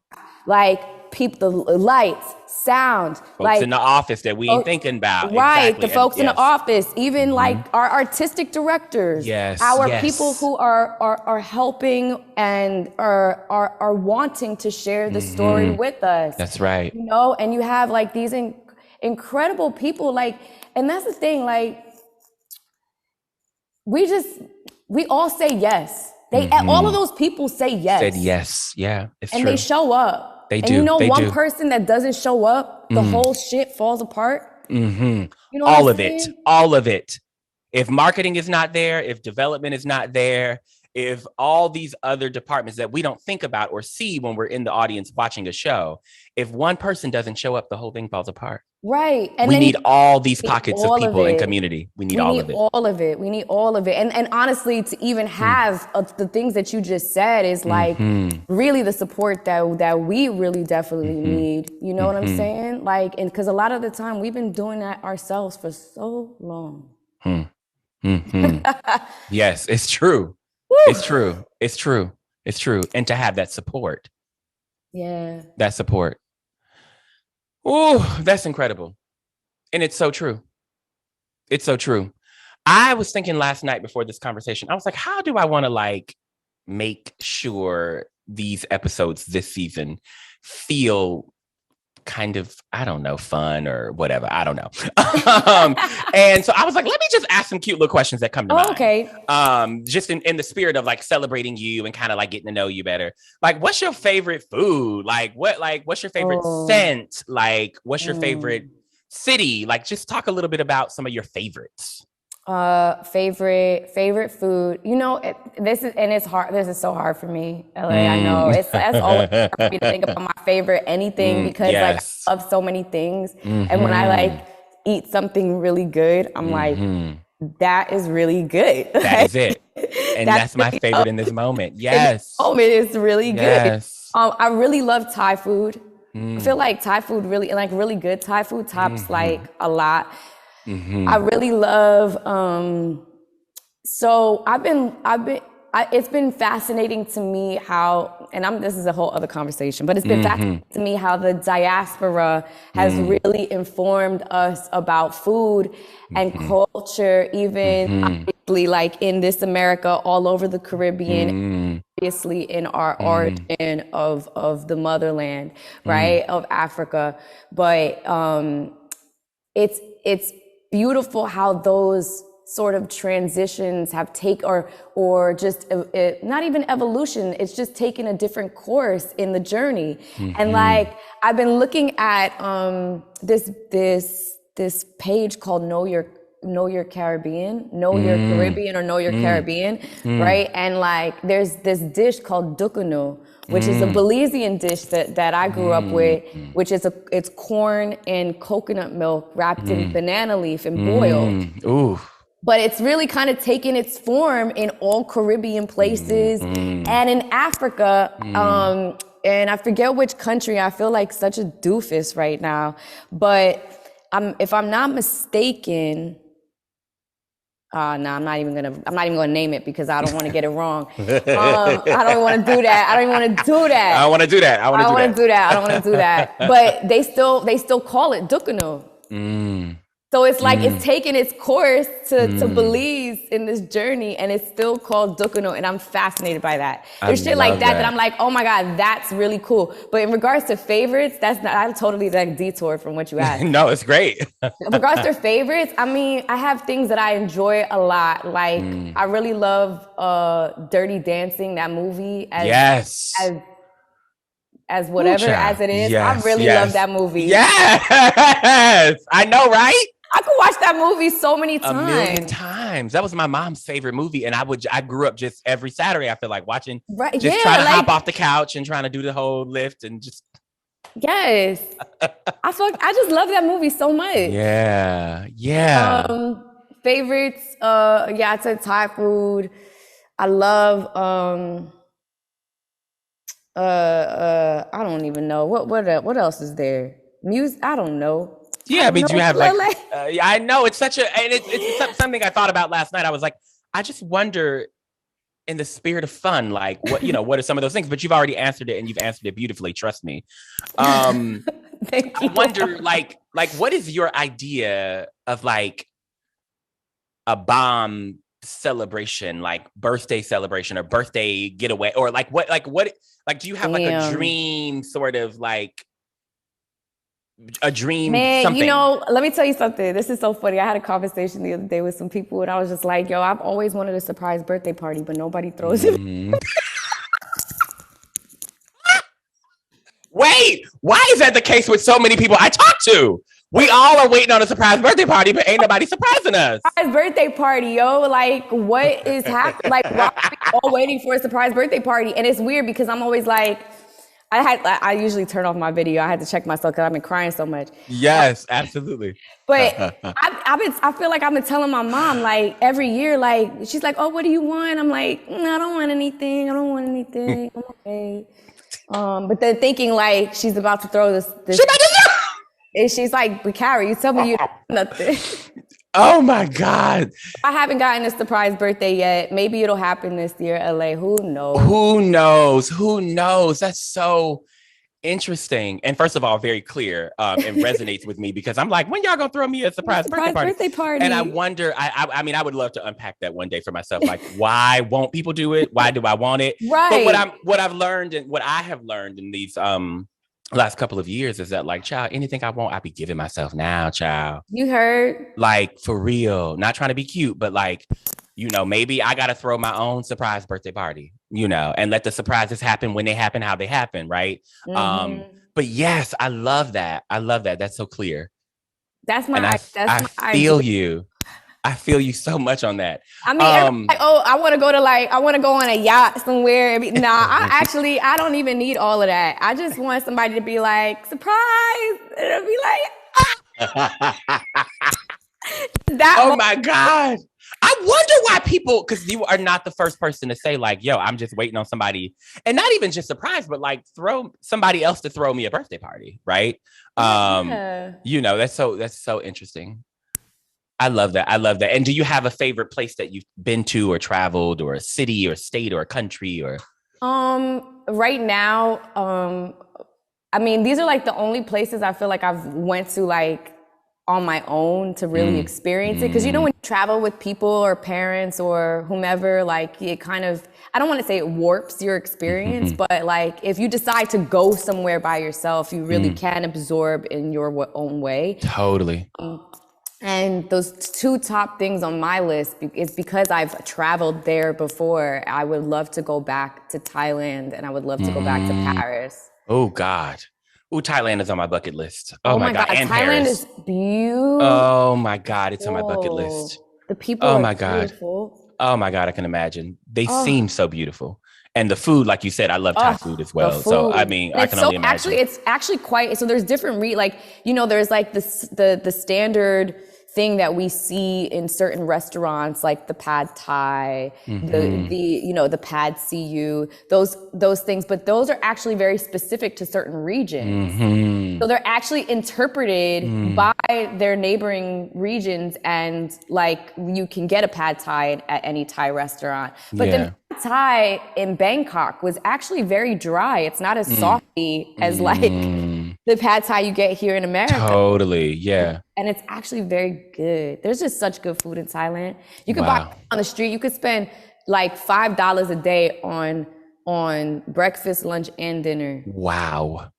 People, the lights, sound. Folks in the office that we ain't thinking about. Right. Exactly. The folks in the office, even our artistic directors. Yes. Our people who are helping and are wanting to share the story with us. That's right. And you have these incredible people, and that's the thing, we all say yes. All of those people say yes. Said yes. Yeah, it's and true. They show up. They do. And one person that doesn't show up, the whole shit falls apart. All of it. If marketing is not there, if development is not there, if all these other departments that we don't think about or see when we're in the audience watching a show, if one person doesn't show up, the whole thing falls apart. Right. And we then need all these pockets of all people of in it. community. We need We all need of it. all of it. We need all of it. And honestly, to even have the things that you just said is like really the support that we really definitely need. You know what I'm saying? Like, and because a lot of the time we've been doing that ourselves for so long. Yes, it's true. Woo! It's true. It's true. It's true. And to have that support. Yeah. That support. Oh, that's incredible. And it's so true. It's so true. I was thinking last night before this conversation, I was like, how do I want to like make sure these episodes this season feel kind of, I don't know, fun or whatever. I don't know. And so I was like, let me just ask some cute little questions that come to mind. Okay. Just in the spirit of like celebrating you and kind of like getting to know you better. Like, what's your favorite food? What's your favorite scent? Like, what's your favorite city? Like, just talk a little bit about some of your favorites. Favorite food. You know, it's hard. This is so hard for me, LA. I know that's always hard for me to think about my favorite anything because like I love so many things. And when I like eat something really good, I'm like, that is really good. That is it. And that's my favorite in this moment. Yes. It's really yes. good. I really love Thai food. I feel like Thai food really, like really good Thai food tops like a lot. I really love, so it's been fascinating to me how, and this is a whole other conversation, but it's been fascinating to me how the diaspora has really informed us about food and culture, even obviously like in this America, all over the Caribbean, obviously in our origin of the motherland, right, of Africa. But it's beautiful how those sort of transitions have or just not even evolution, it's just taken a different course in the journey. And like I've been looking at this page called Know Your Caribbean, Know Your Caribbean or Know Your Caribbean, right? And like there's this dish called dukunu, which is a Belizean dish that I grew up with, which is it's corn and coconut milk wrapped in banana leaf and boiled. Ooh. But it's really kind of taken its form in all Caribbean places and in Africa. And I forget which country. I feel like such a doofus right now. But if I'm not mistaken, no, I'm not even gonna name it because I don't want to get it wrong. I don't want to do that. I don't want to do that. I want to do that. I don't want to do that. But they still call it dukunu. So it's like it's taken its course to Belize in this journey, and it's still called dukunu, and I'm fascinated by that. There's shit like that I'm like, oh my God, that's really cool. But in regards to favorites, I totally like detoured from what you asked. No, it's great. In regards to favorites, I mean, I have things that I enjoy a lot. Like I really love Dirty Dancing, that movie. As whatever as it is, I really love that movie. Yes, I know, right? I could watch that movie so many times. 1,000,000 times. That was my mom's favorite movie, and I grew up just every Saturday. I feel like watching, trying to hop off the couch and trying to do the whole lift and just. Yes, I just love that movie so much. Yeah. Favorites, I said Thai food. I love I don't even know what else is there. Music, I don't know. Yeah, I mean, you have like I know it's such a, and it's something I thought about last night. I was like, I just wonder, in the spirit of fun, like what are some of those things? But you've already answered it, and you've answered it beautifully. Trust me. Thank you. I wonder, like what is your idea of like a bomb celebration, like birthday celebration or birthday getaway, or like what do you have like a dream sort of like a dream? Man, something? Let me tell you something. This is so funny. I had a conversation the other day with some people, and I was just like, yo, I've always wanted a surprise birthday party, but nobody throws it. Wait, why is that the case with so many people I talk to? We all are waiting on a surprise birthday party, but ain't nobody surprising us. Surprise birthday party, yo. Like, what is happening? Like, why are we all waiting for a surprise birthday party? And it's weird because I'm always like, I usually turn off my video. I had to check myself because I've been crying so much. Yes, absolutely. But I feel like I've been telling my mom, like, every year, like, she's like, oh, what do you want? I'm like, no, I don't want anything. I don't want anything. I'm okay. But then thinking like she's about to throw this and she's like, but Carrie, you tell me you don't want nothing. Oh my God. I haven't gotten a surprise birthday yet. Maybe it'll happen this year, LA. Who knows? Who knows? Who knows? That's so interesting. And first of all, very clear and resonates with me because I'm like, when y'all gonna throw me a surprise birthday party? And I wonder, I mean, I would love to unpack that one day for myself. Like, why won't people do it? Why do I want it? Right. But what I've learned and what I have learned in these last couple of years is that, like, child, anything I want, I be giving myself now, child. You heard? Like, for real. Not trying to be cute, but like, you know, maybe I gotta throw my own surprise birthday party, you know, and let the surprises happen when they happen, how they happen, right? But yes, I love that. I love that. That's so clear. That's my I feel you. I feel you so much on that. I mean, like, oh, I want to go on a yacht somewhere. Nah, I don't even need all of that. I just want somebody to be like, surprise. And it'll be like, oh my God. I wonder why people, because you are not the first person to say like, yo, I'm just waiting on somebody, and not even just surprise, but like throw somebody else to throw me a birthday party, right? You know, that's so interesting. I love that. I love that. And do you have a favorite place that you've been to or traveled, or a city or state or a country or? Right now, I mean, these are like the only places I feel like I've went to like on my own to really experience it. Cause you know, when you travel with people or parents or whomever, like it kind of, I don't want to say it warps your experience, but like if you decide to go somewhere by yourself, you really can absorb in your own way. Totally. And those two top things on my list is because I've traveled there before. I would love to go back to Thailand, and I would love to go back to Paris. Oh God. Oh, Thailand is on my bucket list. Oh my God. And Thailand Paris is beautiful. Oh my God. It's on my bucket list. The people are beautiful. Oh my God. I can imagine. They seem so beautiful. And the food, like you said, I love Thai food as well. So, I mean, I can only imagine. Actually, it's actually quite, so there's different, like, you know, there's like the standard thing that we see in certain restaurants, like the pad thai, the you know, the pad see those things, but those are actually very specific to certain regions. So they're actually interpreted by their neighboring regions, and like you can get a pad thai at any Thai restaurant. But the pad thai in Bangkok was actually very dry. It's not as salty as like the pad thai you get here in America. Totally, yeah. And it's actually very good. There's just such good food in Thailand. You could buy on the street. You could spend like $5 a day on breakfast, lunch, and dinner. Wow.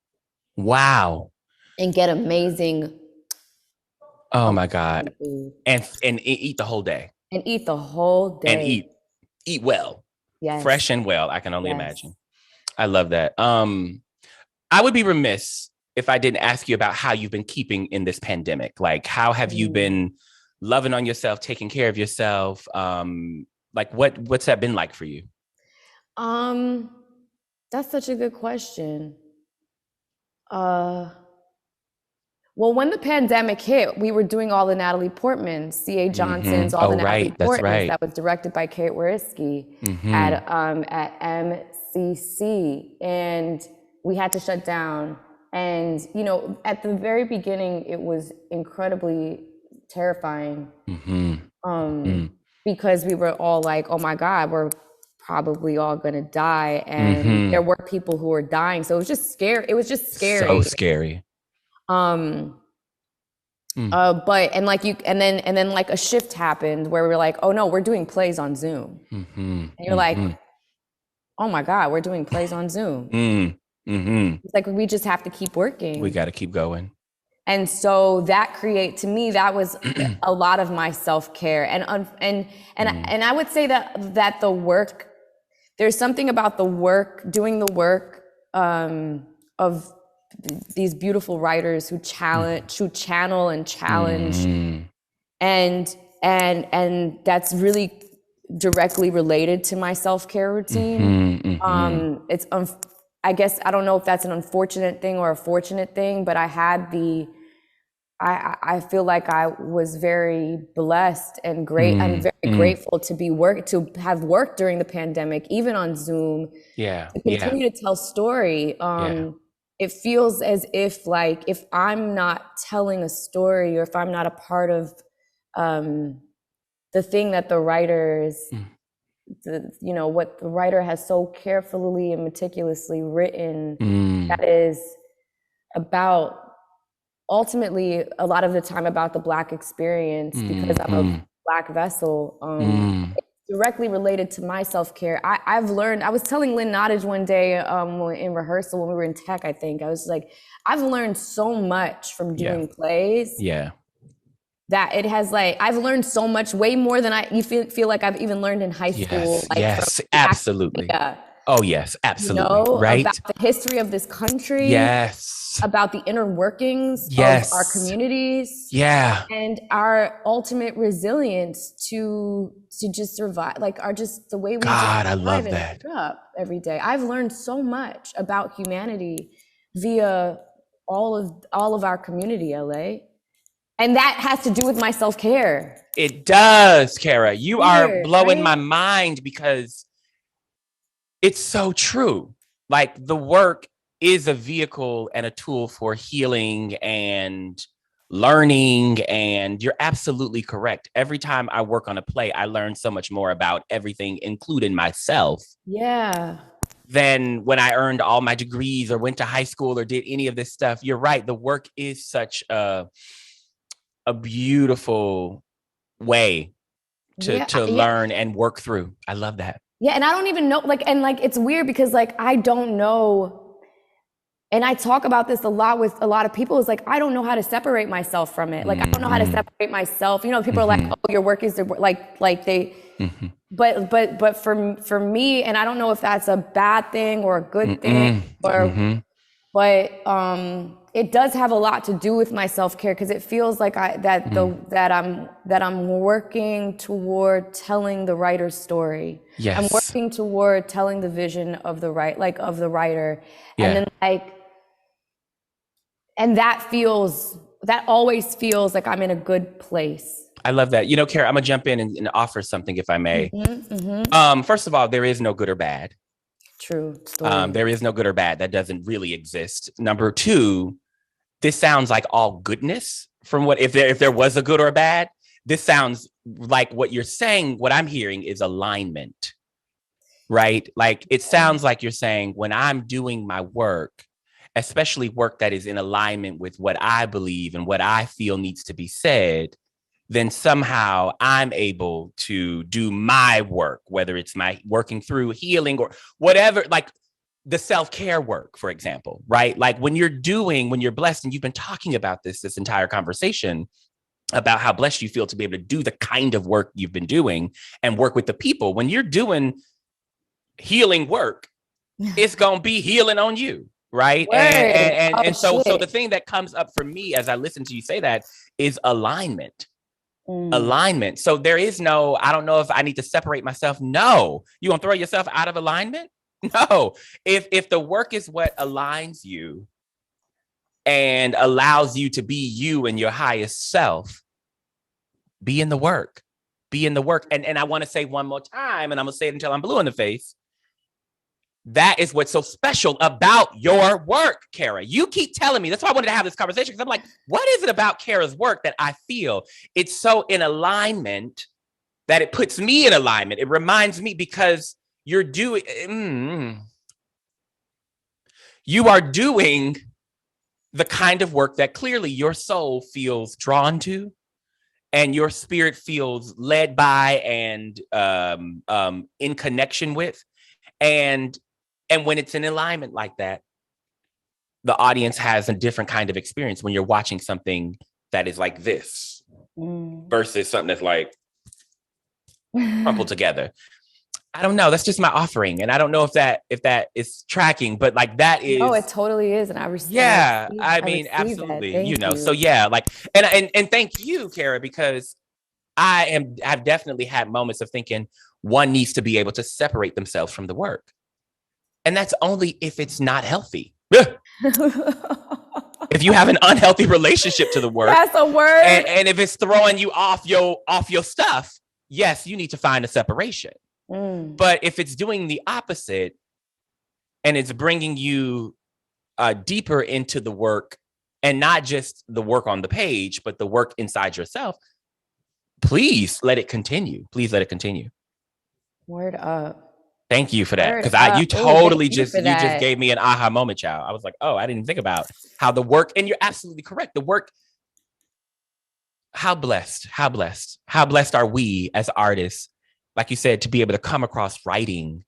And get amazing. Oh my God. And eat the whole day. And eat the whole day. And eat well. Yes. Fresh and well. I can only imagine. I love that. I would be remiss if I didn't ask you about how you've been keeping in this pandemic. Like, how have you been loving on yourself, taking care of yourself? Like, what's that been like for you? That's such a good question. Well, when the pandemic hit, we were doing all the Natalie Portman, C.A. Johnson's, all the Natalie Portmans that was directed by Kate Wariski at MCC, and we had to shut down. And, you know, at the very beginning, it was incredibly terrifying because we were all like, oh my God, we're probably all gonna die. And there were people who were dying. So it was just scary. It was just scary. So scary. But, and then like a shift happened where we were like, oh no, we're doing plays on Zoom. And you're like, oh my God, we're doing plays on Zoom. It's like, we just have to keep working. We got to keep going. And so to me, that was a lot of my self-care. And I would say that the work, there's something about the work, doing the work, of these beautiful writers who channel and challenge, and that's really directly related to my self-care routine. I guess I don't know if that's an unfortunate thing or a fortunate thing, but I feel like I was very blessed and great. I'm very grateful to have worked during the pandemic, even on Zoom. To continue to tell story. It feels as if, like, if I'm not telling a story, or if I'm not a part of the thing that the writers, what the writer has so carefully and meticulously written, that is about, ultimately, a lot of the time, about the Black experience, because I'm a Black vessel. It's directly related to my self-care. I've learned, I was telling Lynn Nottage one day in rehearsal when we were in tech, I think, I was like, I've learned so much from doing plays. That it has, like, I've learned so much, way more than you feel like I've even learned in high school. Yes, absolutely. Oh, yes, absolutely. Right. About the history of this country. Yes. About the inner workings of our communities. Yeah. And our ultimate resilience to just survive, like the way we God, just I love that. Up every day. I've learned so much about humanity via all of our community, LA. And that has to do with my self-care. It does, Kara. You are blowing my mind, because it's so true. Like, the work is a vehicle and a tool for healing and learning. And you're absolutely correct. Every time I work on a play, I learn so much more about everything, including myself. Than when I earned all my degrees or went to high school or did any of this stuff. You're right. The work is such a beautiful way to learn and work through. I love that. Yeah, and I don't even know, it's weird, because, like, I don't know, and I talk about this a lot with a lot of people, is like, I don't know how to separate myself from it. Like, I don't know how to separate myself. People are like, oh, your work is like they, but for me, and I don't know if that's a bad thing or a good thing, but it does have a lot to do with my self-care, because it feels like that I'm working toward telling the writer's story. I'm working toward telling the vision of the writer, and then, and that always feels like I'm in a good place. I love that. Kara, I'm gonna jump in and offer something, if I may. First of all, there is no good or bad. True story. There is no good or bad. That doesn't really exist. Number two, this sounds like all goodness. From what, if there was a good or a bad, this sounds like what you're saying. What I'm hearing is alignment, right? Like, it sounds like you're saying, when I'm doing my work, especially work that is in alignment with what I believe and what I feel needs to be said, then somehow I'm able to do my work, whether it's my working through healing or whatever, like the self-care work, for example, right? Like, when you're blessed, and you've been talking about this entire conversation about how blessed you feel to be able to do the kind of work you've been doing and work with the people. When you're doing healing work, it's going to be healing on you. Right. So the thing that comes up for me as I listen to you say that is alignment. Alignment. So there is no, I don't know if I need to separate myself. No. You gonna throw yourself out of alignment? No. If the work is what aligns you and allows you to be you and your highest self, be in the work. Be in the work. And I want to say one more time, and I'm gonna say it until I'm blue in the face. That is what's so special about your work, Kara. You keep telling me. That's why I wanted to have this conversation, because I'm like, what is it about Kara's work that I feel it's so in alignment that it puts me in alignment? It reminds me, because you are doing the kind of work that clearly your soul feels drawn to and your spirit feels led by and in connection with. And when it's in alignment like that, the audience has a different kind of experience when you're watching something that is like this versus something that's like crumpled together. I don't know. That's just my offering. And I don't know if that is tracking, but like that No, it is, totally is. And yeah, I I mean, receive that. absolutely. Thank So you. yeah, like, and thank you, Kara, because I've definitely had moments of thinking one needs to be able to separate themselves from the work. And that's only if it's not healthy. If you have an unhealthy relationship to the work, That's a word. and if it's throwing you off your stuff, yes, you need to find a separation. But if it's doing the opposite and it's bringing you deeper into the work, and not just the work on the page, but the work inside yourself, please let it continue. Please let it continue. Word up. Thank you for that. Word Because up. you Oh, thank totally you just for you just that. gave me an aha moment, child. I was like, oh, I didn't think about how the work, and you're absolutely correct. The work, how blessed are we as artists, like you said, to be able to come across writing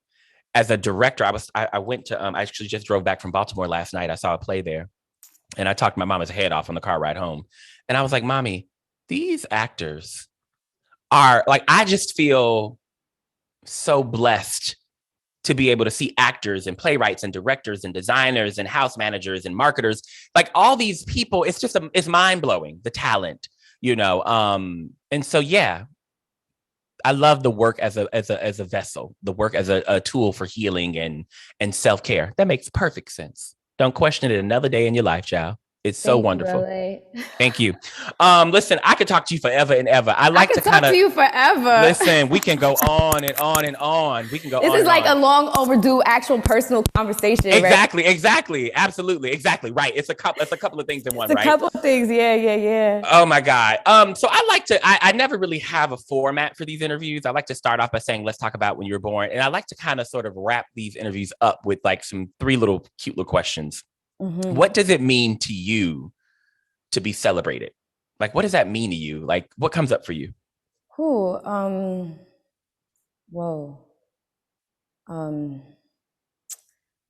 as a director. I went to I actually just drove back from Baltimore last night. I saw a play there, and I talked my mama's head off on the car ride home. And I was like, Mommy, these actors are like, I just feel so blessed to be able to see actors and playwrights and directors and designers and house managers and marketers, like all these people. It's just it's mind blowing, the talent. And so yeah, I love the work as a vessel, the work as a tool for healing and self-care. That makes perfect sense. Don't question it another day in your life, child. It's so Thank you, wonderful. LA. Thank you. Listen, I could talk to you forever and ever. I I like to could kind talk to of you forever. listen. We can go on and on and on. We can go This on is and like a on. long overdue actual personal conversation, right? Exactly, absolutely, exactly. Right. It's a couple of things in It's one, a right? couple of things. Yeah. Oh my God. So I like to, I never really have a format for these interviews. I like to start off by saying, let's talk about when you were born. And I like to kind of sort of wrap these interviews up with like some three little cute little questions. What does it mean to you to be celebrated? Like, what does that mean to you? Like, what comes up for you? Who? Whoa. Um,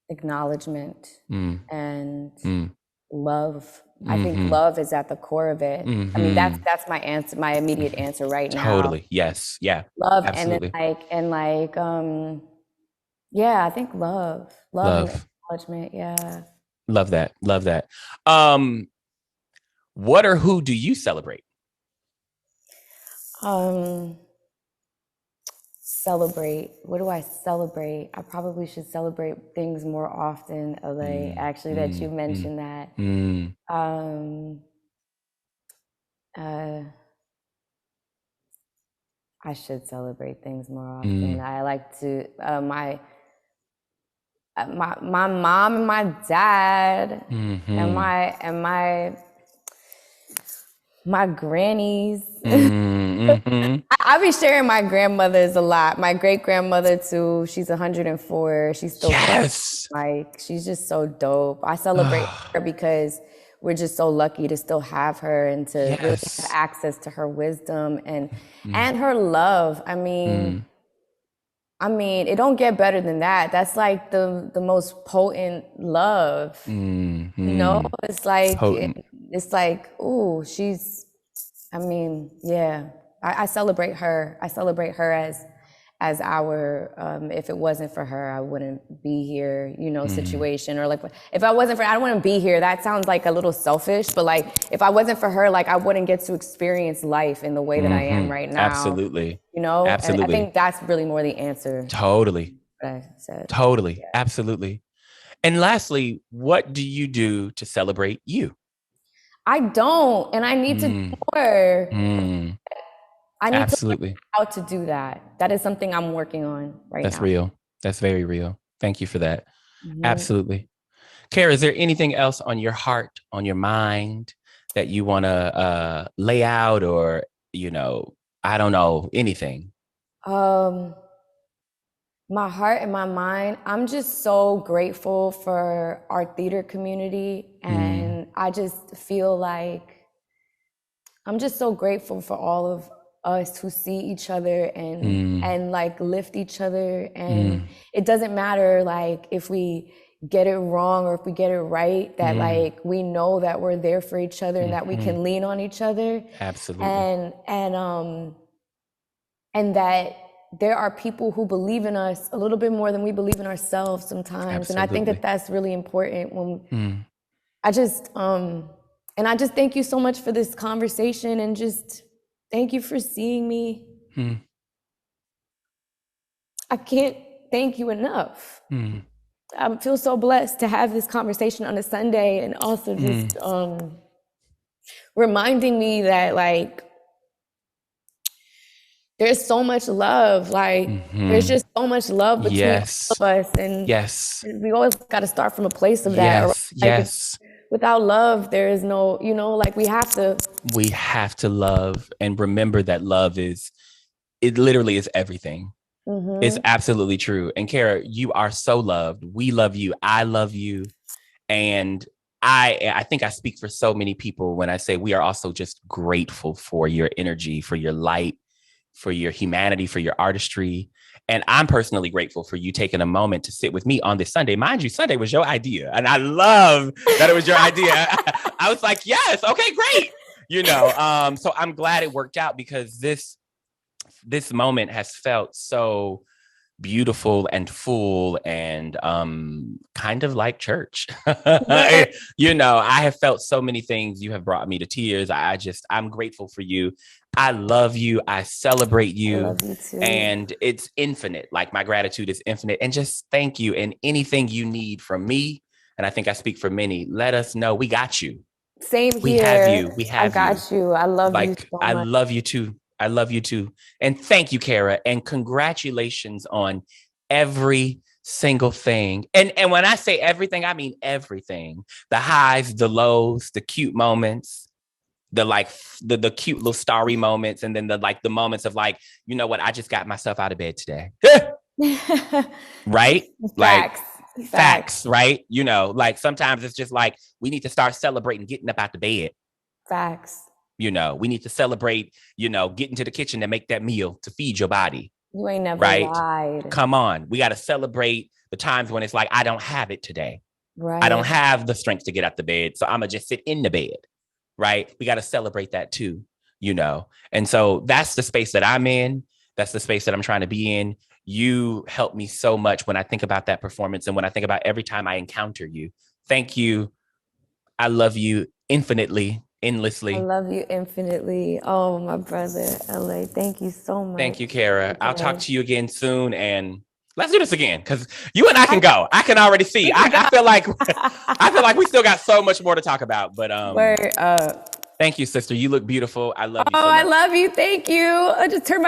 Acknowledgement Mm, and mm, love. I think mm-hmm, love is at the core of it. I mean, mm-hmm. that's my answer, my immediate answer right now. Totally. Yes. Yeah. Love, and then Absolutely. yeah, I think love and Love. acknowledgement. Yeah. Love that. Love that. Um, what or who do you celebrate? Um, Celebrate. What do I celebrate? I probably should celebrate things more often, LA, Mm, actually, that you mm, mm, mentioned that. mm. Um, uh, I should celebrate things more often. Mm, I like to, my mom and my dad and mhm, my grannies. mhm. I be sharing my grandmothers a lot. My great grandmother too. She's 104. She's still Yes. like, she's just so dope. I celebrate her because we're just so lucky to still have her and to really have Yes. access to her wisdom Mm, and her love. mm, I mean, it don't get better than that. That's like the most potent love. You know, mm. Potent. it's like, ooh, I mean, yeah. I celebrate her. I celebrate her as our if it wasn't for her, I wouldn't be here, Mm, situation. Or like if I wasn't for I wouldn't be here. That sounds like a little selfish, but like if I wasn't for her, like I wouldn't get to experience life in the way that I am mhm. right now. Absolutely. And I Absolutely. think that's really more the answer Totally. that I said. Totally. Absolutely. And lastly, what do you do to celebrate you? I don't, and I need to do Mm, more. mm. I need to learn Absolutely. how to do that. That is something I'm working on right That's now. real. That's very real. Thank you for that. Mhm. Absolutely. Kara, is there anything else on your heart, on your mind that you want to lay out, or, I don't know, anything? Um, my heart and my mind, I'm just so grateful for our theater community. Mm, And I just feel like I'm just so grateful for all of us who see each other mm, and like lift each other. And mm, it doesn't matter like if we get it wrong or if we get it right, that mm, like we know that we're there for each other and that we mhm. can lean on each other. Absolutely. And and um and that there are people who believe in us a little bit more than we believe in ourselves sometimes. Absolutely. And I think that that's really important when I just thank you so much for this conversation, and just thank you for seeing me. I can't thank you enough. I feel so blessed to have this conversation on a Sunday, and also just reminding me that, like, there's so much love. Like, there's just so much love between all of us. And we always got to start from a place of that. Without love, there is no, like, we have to love, and remember that love it literally is everything. It's absolutely true. And Kara, you are so loved. We love you. I love you. And I think I speak for so many people when I say we are also just grateful for your energy, for your light, for your humanity, for your artistry. And I'm personally grateful for you taking a moment to sit with me on this Sunday. Mind you, Sunday was your idea. And I love that it was your idea. I was like, yes, okay, great. So I'm glad it worked out, because this moment has felt so beautiful and full and kind of like church. I have felt so many things. You have brought me to tears. I'm grateful for you. I love you. I celebrate you. I love you too. And it's infinite. Like, my gratitude is infinite. And just thank you. And anything you need from me, and I think I speak for many, let us know. We got you. Same here. We have you. We have you. I got you. I love you so much. I love you too. I love you too. And thank you, Kara. And congratulations on every single thing. And when I say everything, I mean everything. The highs, the lows, the cute moments, the cute little starry moments, and then the moments of, like, you know what, I just got myself out of bed today. Right? Facts, right? Like, sometimes it's just like, we need to start celebrating getting up out the bed. Facts. We need to celebrate, getting to the kitchen and make that meal to feed your body. You ain't never lied. Come on. We got to celebrate the times when it's like, I don't have it today. Right. I don't have the strength to get out the bed, so I'm going to just sit in the bed. Right. We got to celebrate that too, And so that's the space that I'm in. That's the space that I'm trying to be in. You help me so much when I think about that performance, and when I think about every time I encounter you. Thank you. I love you infinitely. Endlessly. I love you infinitely. Oh, my brother, LA. Thank you so much. Thank you, Kara. Okay. I'll talk to you again soon, and let's do this again, because you and I can go. I can already see. I feel like we still got so much more to talk about. But word up. Thank you, sister. You look beautiful. I love you so much. I love you. Thank you. I just turned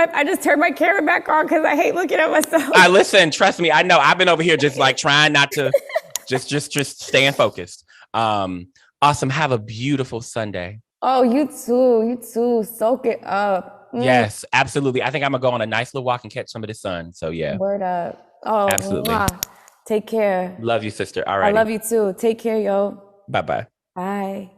my camera back on because I hate looking at myself. Listen, trust me. I know. I've been over here just like trying not to just staying focused. Awesome. Have a beautiful Sunday. Oh, you too. You too. Soak it up. Yes, absolutely. I think I'm going to go on a nice little walk and catch some of the sun. So, yeah. Word up. Oh, absolutely. Take care. Love you, sister. All right. I love you too. Take care, yo. Bye-bye. Bye.